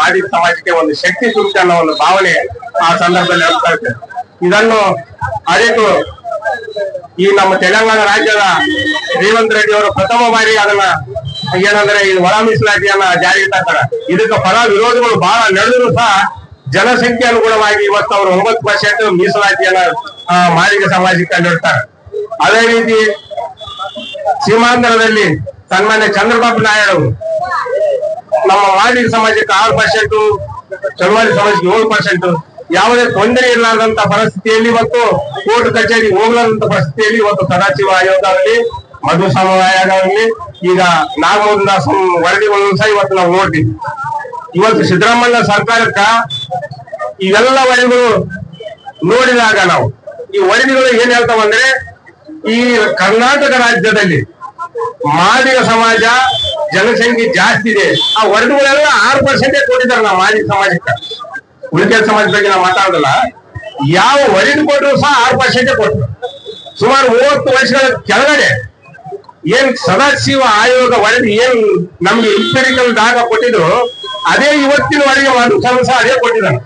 ಮಾದಿಗ ಸಮಾಜಕ್ಕೆ ಒಂದು ಶಕ್ತಿ ತುಂಬುತ್ತೆ ಅನ್ನೋ ಒಂದು ಭಾವನೆ ಆ ಸಂದರ್ಭದಲ್ಲಿ ಹೇಳ್ತಾ ಇರ್ತೇವೆ. ಇದನ್ನು ಅರಿತು ಈ ನಮ್ಮ ತೆಲಂಗಾಣ ರಾಜ್ಯದ ರೇವಂತ್ ರೆಡ್ಡಿ ಅವರು ಪ್ರಥಮ ಬಾರಿ ಅದನ್ನ ಏನಂದ್ರೆ ಈ ಒಳ ಮೀಸಲಾತಿಯನ್ನ ಜಾರಿಗೆ ತರ್ತಾರೆ. ಇದಕ್ಕೆ ಪರ ವಿರೋಧಗಳು ಬಹಳ ನಡೆದ್ರು ಸಹ ಜನಸಂಖ್ಯೆ ಅನುಗುಣವಾಗಿ ಇವತ್ತು ಅವರು 9% ಮೀಸಲಾತಿಯನ್ನ ಮಾದಿಗ ಸಮಾಜಕ್ಕೆ ನೀಡ್ತಾರೆ. ಅದೇ ರೀತಿ ಸೀಮಾಂಧ್ರದಲ್ಲಿ ಸನ್ಮಾನ್ಯ ಚಂದ್ರಬಾಬು ನಾಯ್ಡು ನಮ್ಮ ಮಾದಿಗ ಸಮಾಜಕ್ಕೆ 6%, ಚನ್ಮಾಡಿ ಸಮಾಜಕ್ಕೆ 7%, ಯಾವುದೇ ತೊಂದರೆ ಇಲ್ಲದಂತ ಪರಿಸ್ಥಿತಿಯಲ್ಲಿ ಇವತ್ತು ಕೋರ್ಟ್ ಕಚೇರಿ ಹೋಗಲಾದಂತ ಪರಿಸ್ಥಿತಿಯಲ್ಲಿ ಇವತ್ತು ಸದಾಶಿವ ಆಯೋಗ ಆಗಲಿ, ಮಧು ಸಮವಾಯ ಆಗಲಿ, ಈಗ ನಾಗಮೋಹನ್ ದಾಸ್ ವರದಿಗಳನ್ನು ಸಹ ಇವತ್ತು ನಾವು ನೋಡ್ತೀವಿ. ಇವತ್ತು ಸಿದ್ದರಾಮಯ್ಯ ಸರ್ಕಾರಕ್ಕ ಇವೆಲ್ಲ ವರದಿಗಳು ನೋಡಿದಾಗ ನಾವು ಈ ವರದಿಗಳು ಏನ್ ಹೇಳ್ತಾವಂದ್ರೆ, ಈ ಕರ್ನಾಟಕ ರಾಜ್ಯದಲ್ಲಿ ಮಾದಿಗ ಸಮಾಜ ಜನಸಂಖ್ಯೆ ಜಾಸ್ತಿ ಇದೆ. ಆ ವರದಿಗಳೆಲ್ಲ 6% ಕೊಟ್ಟಿದ್ದಾರೆ ನಾವು ಮಾದಿಗ ಸಮಾಜಕ್ಕೆ. ಉಳಿಕೆ ಸಮಾಜದ ಬಗ್ಗೆ ನಾವು ಮಾತಾಡೋದಲ್ಲ, ಯಾವ ವರದಿ ಕೊಟ್ಟರು ಸಹ 6% ಕೊಟ್ಟರು. ಸುಮಾರು 30 ವರ್ಷಗಳ ಕೆಳಗಡೆ ಏನ್ ಸದಾಶಿವ ಆಯೋಗ ವರದಿ ಏನ್ ನಮ್ಗೆ ಇಂಪೆರಿಕಲ್ ಡಾಟಾ ಕೊಟ್ಟಿದ್ರು, ಅದೇ ಇವತ್ತಿನ ವರೆಗೆ ಸಹ ಅದೇ ಕೊಟ್ಟಿದ್ದಾರೆ.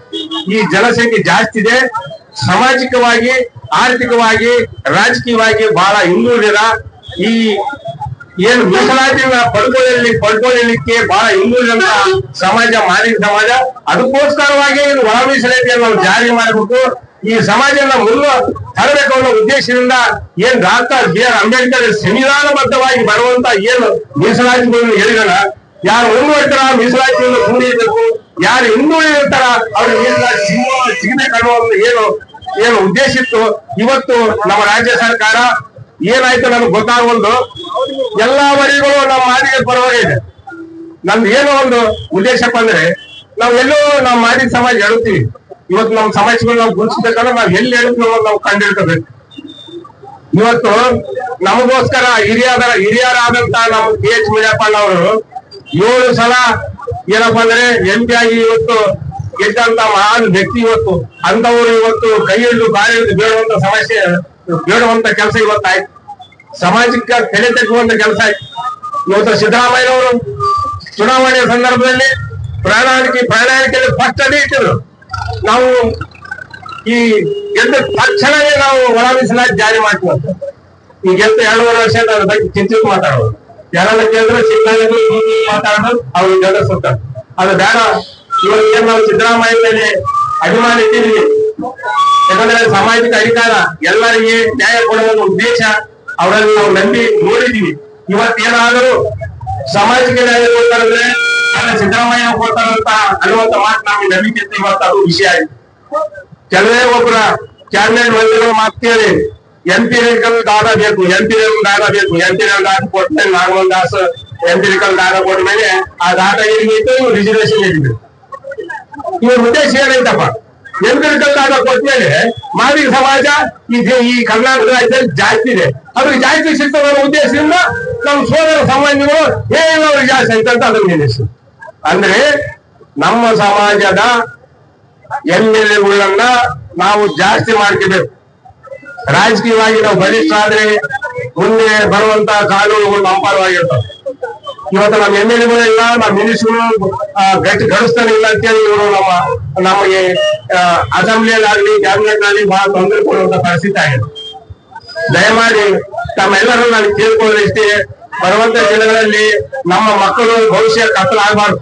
ಈ ಜನಸಂಖ್ಯೆ ಜಾಸ್ತಿ ಇದೆ, ಸಾಮಾಜಿಕವಾಗಿ, ಆರ್ಥಿಕವಾಗಿ, ರಾಜಕೀಯವಾಗಿ ಬಹಳ ಹಿಂದುಳಿದ ಈ ಏನು ಮೀಸಲಾತಿನ ಪಡ್ಕೊಳ್ಳಲಿಕ್ಕೆ ಬಹಳ ಹಿಂದುಳಿದಂತ ಸಮಾಜ ಮಾದಿಗ ಸಮಾಜ. ಅದಕ್ಕೋಸ್ಕರವಾಗಿ ಒಳ ಮೀಸಲಾತಿಯನ್ನು ನಾವು ಜಾರಿ ಮಾಡಬೇಕು, ಈ ಸಮಾಜನ ಮುನ್ನ ತರಬೇಕು ಅನ್ನೋ ಉದ್ದೇಶದಿಂದ ಏನ್ ಡಾಕ್ಟರ್ B.R. ಅಂಬೇಡ್ಕರ್ ಸಂವಿಧಾನಬದ್ಧವಾಗಿ ಬರುವಂತ ಏನು ಮೀಸಲಾತಿಗಳನ್ನು ಹೇಳಿದಾರ, ಯಾರು ಮುಂದುವರಿತಾರ ಮೀಸಲಾತಿಯನ್ನು ಮುಂದಿರಬೇಕು, ಯಾರು ಹಿಂದುಳಿದಿರ್ತಾರ ಅವ್ರಿಗೆ ಮೀಸಲಾತಿ ಸಿಗಬೇಕು ಅನ್ನೋ ಏನು ಉದ್ದೇಶ ಇತ್ತು. ಇವತ್ತು ನಮ್ಮ ರಾಜ್ಯ ಸರ್ಕಾರ ಏನಾಯ್ತು ನಮ್ಗೆ ಗೊತ್ತಾಗುವುದು, ಎಲ್ಲಾ ವರಿಗಳು ನಮ್ಮ ಮಾದಿಗ ಪರವಾಗಿ ಇದೆ. ನಮ್ದು ಏನೋ ಒಂದು ಉದ್ದೇಶಪ್ಪ ಅಂದ್ರೆ, ನಾವೆಲ್ಲೋ ನಮ್ಮ ಮಾದಿಗ ಸಮಾಜ ಹೇಳುತ್ತೀವಿ. ಇವತ್ತು ನಮ್ಮ ಸಮಾಜಗಳು ನಾವು ಗುರುತಿಸ್ಬೇಕಂದ್ರೆ ನಾವು ಎಲ್ಲಿ ಹೇಳ್ತೀವಿ ನಾವು ಕಂಡಿಡ್ಕೋಬೇಕು. ಇವತ್ತು ನಮಗೋಸ್ಕರ ಹಿರಿಯರಾದಂತ ನಮ್ಮ KH ಮುನಿಯಪ್ಪಣ್ಣ ಅವರು 7 ಸಲ ಏನಪ್ಪಾ ಅಂದ್ರೆ MP ಆಗಿ ಇವತ್ತು ಗೆದ್ದಂತ ಮಹಾನ್ ವ್ಯಕ್ತಿ. ಇವತ್ತು ಅಂತವರು ಇವತ್ತು ಕೈ ಹಿಡಿದು ಕಾಲು ಹಿಡಿದು ಬೇಡುವಂತ ಕೆಲಸ ಇವತ್ತಾಯ್ತು. ಸಮಾಜಕ್ಕೆ ತಲೆ ತಗ್ಗುವಂತ ಕೆಲಸ ಆಯ್ತು. ಇವತ್ತು ಸಿದ್ದರಾಮಯ್ಯನವರು ಚುನಾವಣೆಯ ಸಂದರ್ಭದಲ್ಲಿ ಪ್ರಣಾಳಿಕೆಯಲ್ಲಿ ಫಸ್ಟ್ ಅದೇ ಇಟ್ಟಿದ್ರು. ನಾವು ಈ ಗೆದ್ದ ತಕ್ಷಣವೇ ನಾವು ಒಳ ಮೀಸಲಾತಿ ಜಾರಿ ಮಾಡ್ತೀವಿ ಅಂತ. ಈ ಗೆದ್ದ 2.5 ವರ್ಷ ಅದ್ರ ಬಗ್ಗೆ ಚಿಂತಿಸಿ ಮಾತಾಡೋದು, ಯಾರನ್ನ ಕೇಳಿದ್ರೆ ಸಿಕ್ಕಾಗಿದ್ರು ಮಾತಾಡೋದು, ಅವ್ರು ಗೆದ್ದ ಸುತ್ತ ಅದು ಬೇಡ. ಇವತ್ತೇನು ನಾವು ಸಿದ್ದರಾಮಯ್ಯ ಮೇಲೆ ಅಭಿಮಾನ ಇಟ್ಟಿದ್ವಿ, ಯಾಕಂದ್ರೆ ಸಾಮಾಜಿಕ ಅಧಿಕಾರ ಎಲ್ಲರಿಗೆ ನ್ಯಾಯ ಕೊಡುವ ಉದ್ದೇಶ ಅವರಲ್ಲಿ ನಾವು ನಂಬಿ ನೋಡಿದೀವಿ. ಇವತ್ತೇನಾದರೂ ಸಾಮಾಜಿಕ ನ್ಯಾಯ ಕೊಡ್ತಾರಂದ್ರೆ ಸಿದ್ದರಾಮಯ್ಯ ಕೊಡ್ತಾರಂತ ಅನ್ನುವಂತ ಮಾತು ನಮಗೆ ನಂಬಿಕೆ ಇತ್ತು. ಇವತ್ತು ಅದು ವಿಷಯ ಆಯ್ತು. ಕೆಲವೇ ಒಬ್ಬರ ಕ್ಯಾಬಿನೆಟ್ ಮಂತ್ರಿಗಳು ಮಾತು ಕೇಳಿ ಎಂಪಿರಿಕಲ್ ಡಾಟಾ ಬೇಕು, ಎಂಪಿರಿಕಲ್ ಡಾಟಾ ಕೊಟ್ಟ ನಾಗಮೋಹನ್ ದಾಸ್ ಎಂಪಿರಿಕಲ್ ಡಾಟಾ ಕೊಟ್ಟ ಮೇಲೆ ಆ ಡಾಟಾ ಏನಿತ್ತು ರಿಸರ್ವೇಶನ್ ಏನಿದೆ. ಇವ್ರ ಉದ್ದೇಶ ಏನೈತಪ್ಪ, ಎಂಪಿರಿಕಲ್ ಡಾಟಾ ಕೊಟ್ಮೇಲೆ ಮಾದಿಗ ಸಮಾಜ ಈ ಕರ್ನಾಟಕ ರಾಜ್ಯದಲ್ಲಿ ಜಾಸ್ತಿ ಇದೆ, ಅವ್ರಿಗೆ ಜಾಸ್ತಿ ಸಿಗ್ತದೆ ಅನ್ನೋ ಉದ್ದೇಶದಿಂದ ನಮ್ಮ ಸೋದರ ಸಂಬಂಧಿಗಳು ಏನು ಅವ್ರಿಗೆ ಜಾಸ್ತಿ ಆಯ್ತು ಅಂತ ಅದನ್ನ ನಿಲ್ಲಿಸಿ. ಅಂದ್ರೆ ನಮ್ಮ ಸಮಾಜದ MLAಗಳನ್ನ ನಾವು ಜಾಸ್ತಿ ಮಾಡ್ಕೋಬೇಕು. ರಾಜಕೀಯವಾಗಿ ನಾವು ಬಲಿಷ್ಠ ಆದ್ರೆ ಮುಂದೆ ಬರುವಂತ ಕಾನೂನುಗಳು ನಮ್ಮ ಪರವಾಗಿರ್ತವೆ. ಇವತ್ತು ನಮ್ಮ MLAಗಳಿಲ್ಲ, ನಮ್ಮ ಮಿನಿಸ್ಟ್ರುಗಳು ಗಡಿಸ್ತಾನೆ ಇಲ್ಲ ಅಂತೇಳಿ ಇವರು ನಮಗೆ ಅಸೆಂಬ್ಲಿಯಲ್ಲಾಗ್ಲಿ ಕ್ಯಾಬಿನೆಟ್ ನಲ್ಲಿ ಬಹಳ ತೊಂದರೆ ಕೊಡುವಂತ ಪರಿಸ್ಥಿತಿ ಆಗಿದೆ. ದಯಮಾಡಿ ತಮ್ಮೆಲ್ಲರೂ ನಾನು ಕೇಳ್ಕೊಳ್ಳೋದು ಇಷ್ಟೇ, ಬರುವಂತ ದಿನಗಳಲ್ಲಿ ನಮ್ಮ ಮಕ್ಕಳು ಭವಿಷ್ಯ ಕತ್ತಲಾಗಬಾರ್ದು.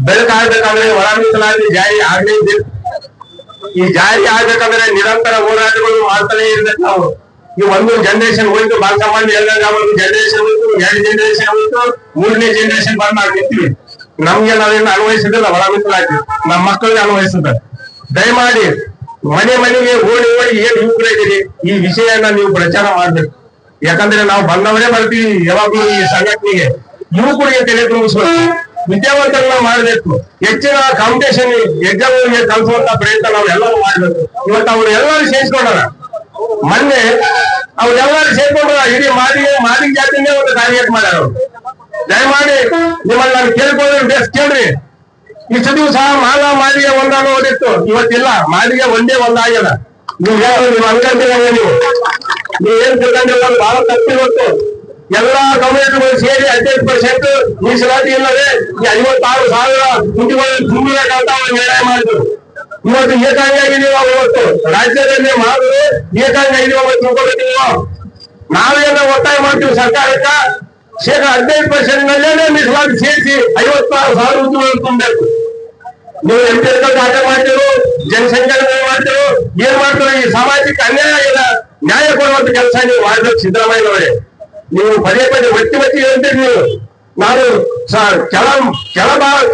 ಬೆಳಕಾಗಬೇಕಾದ್ರೆ ಒಳ ಮೀಸಲಾತಿ ಜಾರಿ ಆಗ್ಲೇಬೇಕು. ಈ ಜಾರಿ ಆಗ್ಬೇಕಂದ್ರೆ ನಿರಂತರ ಹೋರಾಟಗಳು ಮಾಡ್ತಾನೆ ಇರ್ಬೇಕು. ನಾವು ಈ ಒಂದು ಜನರೇಷನ್ ಹೋಯ್ತು, ಬಾಲಸಮಾಜ ಒಂದು ಜನರೇಷನ್ ಹೋಯ್ತು, 2 ಜನರೇಷನ್ ಹೋಯ್ತು, 3ನೇ ಜನರೇಷನ್ ಬಂದ್ ಮಾಡ್ತಿರ್ತೀವಿ. ನಮ್ಗೆ ನಾವೇನು ಅನ್ವಯಿಸಿದ್ರೆ ಒಳ ಮೀಸಲಾತಿ ನಮ್ಮ ಮಕ್ಕಳಿಗೆ ಅನ್ವಯಿಸುತ್ತೆ. ದಯಮಾಡಿ ಮನೆಗೆ ಓಡಿ ಏನ್ ಯುವಕರಿದ್ದೀರಿ ಈ ವಿಷಯನ ನೀವು ಪ್ರಚಾರ ಮಾಡ್ಬೇಕು. ಯಾಕಂದ್ರೆ ನಾವು ಬಂದವರೇ ಬರ್ತೀವಿ ಯಾವಾಗ್ಲೂ ಈ ಸಂಘಟನೆಗೆ. ಯುವಕರಿಗೆ ತಲೆ ತುಂಬಿಸ್ಬೇಕು, ವಿದ್ಯಾವಂತರನ್ನ ಮಾಡಬೇಕು, ಹೆಚ್ಚಿನ ಕಾಂಪಿಟೇಷನ್ ಎಕ್ಸಾಮ್ಗಳಿಗೆ ಕಲಿಸುವಂತ ಪ್ರಯತ್ನ ನಾವು ಎಲ್ಲರೂ ಮಾಡ್ಬೇಕು. ಇವತ್ತು ಅವ್ರು ಎಲ್ಲರೂ ಸೇರಿಸ್ಕೊಂಡಾರ, ಮೊನ್ನೆ ಅವ್ರೆಲ್ಲರೂ ಸೇರ್ಕೊಂಡ್ರ ಇಡೀ ಮಾದಿಗ ಜಾತಿನೇ ಒಂದು ಟಾರ್ಗೆಟ್ ಮಾಡ್ಯಾರ ಅವ್ರು. ದಯಮಾಡಿ ನಿಮ್ಮಲ್ಲಿ ನಾನು ಕೇಳ್ಕೊಂಡ್ರೆ ಬೇಸ್ ಕೇಳ್ರಿ. ಇಷ್ಟು ದಿವಸ ಮಾದಿಗ ಒಂದಾಗೋದಿತ್ತು, ಇವತ್ತಿಲ್ಲ. ಮಾದಿಗ ಒಂದೇ ಒಂದಾಗ್ಯದ. ನೀವು ಅಂಗಡಿಗೆ ನೀವು ಏನ್ ತಿಳ್ಕೊಂಡಿಲ್ಲ ಬಹಳ ತಪ್ಪಿವತ್ತು. ಎಲ್ಲಾ ಕಮ್ಯುನಿಟಿಗಳು ಸೇರಿ 15% ಮೀಸಲಾತಿ ಇಲ್ಲದೆ ಈ 56,000 ಕುಟುಂಬಗಳು ತುಂಬಬೇಕಂತ ಅವರು ನಿರ್ಣಯ ಮಾಡಿದ್ರು. ಇವತ್ತು ಏಕಾಂಗಿಯಾಗಿ ನೀವು ಇವತ್ತು ರಾಜ್ಯದಲ್ಲಿ ಮಾಡಿದ್ರು ಏಕಾಂಗಿಯಾಗಿ ತಿಳ್ಕೊಬೇಕಿಲ್ಲ. ನಾವೇನ ಒತ್ತಾಯ ಮಾಡ್ತೀವಿ ಸರ್ಕಾರಕ್ಕ 15% ನಲ್ಲೇ ಮೀಸಲಾತಿ ಸೇರಿಸಿ 56,000 ಉದ್ಯೋಗಗಳು ತುಂಬಬೇಕು. ನೀವು ಎಂಪಿಗಳು ದಾಖಲೆ ಮಾಡ್ತಿರು, ಜನಸಂಖ್ಯೆ ಮಾಡ್ತಿರು, ಏನ್ ಮಾಡ್ತಿರೋ ಈ ಸಾಮಾಜಿಕ ಅನ್ಯಾಯ ಆಗಿದೆ, ನ್ಯಾಯ ಕೊಡುವಂತ ಕೆಲಸ ನೀವು ಮಾಡಿದ್ರು ಸಿದ್ದರಾಮಯ್ಯನವರೇ. ನೀವು ಪದೇ ಒತ್ತಿ ಹೇಳ್ತೀರಿ. ನೀವು ನಾನು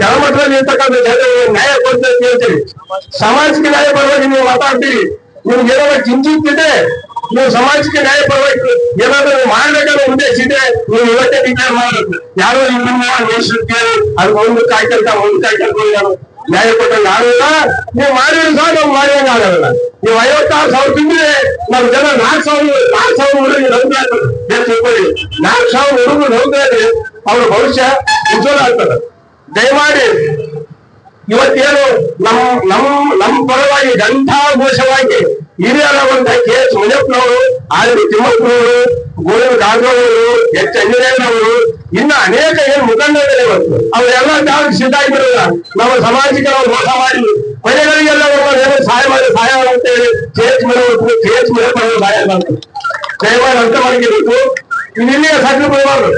ಕೆಳಮಟ್ಟದಲ್ಲಿ ಇರ್ತಕ್ಕಂಥ ಜನರಿಗೆ ನ್ಯಾಯ ಕೊಡ್ತೀವಿ ಅಂತ ಹೇಳ್ತೀರಿ. ಸಾಮಾಜಿಕ ನ್ಯಾಯ ಪರವಾಗಿ ನೀವು ಮಾತಾಡ್ತೀರಿ. ನಿಮ್ಗೆ ಏನಾದ್ರು ಚಿಂತಿದೆ, ನೀವು ಸಮಾಜಕ್ಕೆ ನ್ಯಾಯ ಪರವಾಗಿ ಏನಾದ್ರು ಮಾಡ್ಬೇಕಾದ್ರೆ ಉದ್ದೇಶ ಇದೆ, ನೀವು ಇವತ್ತೇ ಡಿಕ್ಲೇರ್ ಮಾಡಬೇಕು. ಯಾರೋ ನಿಲ್ಲಿಸುತ್ತೇವೆ ಅದು ಮುಂದಕ್ಕೆ ಕಾಯ್ಕೊಂಡು ನ್ಯಾಯ ಕೊಟ್ಟ ಯಾರಿಲ್ಲ. ನೀವು ಮಾಡಿದ್ರು ಸಹ ನಾವು ಮಾಡುವಂಗ ಆಗಲ್ಲ. ನೀವು 56,000 ತಿಂದ್ರೆ ನಮ್ಮ ಜನ 4,000 ಹುಡುಗಿ ನೌಕರಿ ಆಗ್ತದೆ. 4,000 ಹುಡುಗರು ನೌಕರಿ ಆದ್ರೆ ಅವ್ರ ಭವಿಷ್ಯ ಉಜ್ವಲ ಆಗ್ತದೆ. ದಯಮಾಡಿ ಇವತ್ತೇನು ನಮ್ಮ ಪರವಾಗಿ ಘಂಟಾಘೋಷವಾಗಿ ಹಿರಿಯರಾದಂತಹ KS ಮುನಿಯಪ್ಪನವರು, ಆರ್.ವಿ. ತಿಮ್ಮಪ್ಪನವರು, ಗೋವಿಂದ ಕಾರಜೋಳವರು, ಎಚ್ ಅಂಜನೇಯನವರು, ಇನ್ನ ಅನೇಕ ಏನು ಮುಖಂಡರಿದ್ದಾರೆ ಇವತ್ತು. ಅವರೆಲ್ಲ ಜಾಗಕ್ಕೆ ಸಿದ್ಧ ಆಗಿರೋಲ್ಲ. ನಮ್ಮ ಸಮಾಜಕ್ಕೆ ನಾವು ಮೋಸ ಮಾಡಿ ಮನೆಗಳಿಗೆಲ್ಲ ಏನೋ ಸಹಾಯ ಅಂತ ಹೇಳಿ KS ಮುನಿಯಪ್ಪನವರು ಸಹಾಯ ಮಾಡ್ತಾರೆ. ದಯಮಾಡಿ ಅರ್ಥ ಮಾಡಿರ್ಬೇಕು. ಇಲ್ಲಿಯ ಸಣ್ಣ ಬರಬಾರ್ದು.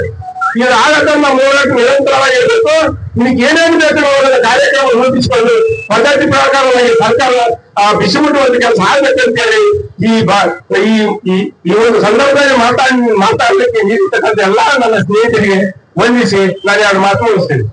ಇದು ಆಗತ್ತನ್ನ ಮೂಲಕ ನಿರಂತರವಾಗಿರ್ಬೇಕು. ನಿಮಗೆ ಏನೇನು ಬೇಕು ಕಾರ್ಯಕ್ರಮ ರೂಪಿಸಿಕೊಂಡು ಪದ್ಧತಿ ಪ್ರಕಾರವಾಗಿ ಸರ್ಕಾರ ಬಿಸಿ ಮುಟ್ಟುವಂತ ಕೆಲಸ ಆಗ್ಬೇಕಂತ ಹೇಳಿ ಈ ಒಂದು ಸಂದರ್ಭದಲ್ಲಿ ಮಾತಾಡ್ಲಿಕ್ಕೆ ನೀಡಿರ್ತಕ್ಕಂಥ ಎಲ್ಲಾ ನನ್ನ ಸ್ನೇಹಿತರಿಗೆ ವಂದಿಸಿ ನಾನು 2 ಮಾತು ಮುಗಿಸ್ತೇನೆ.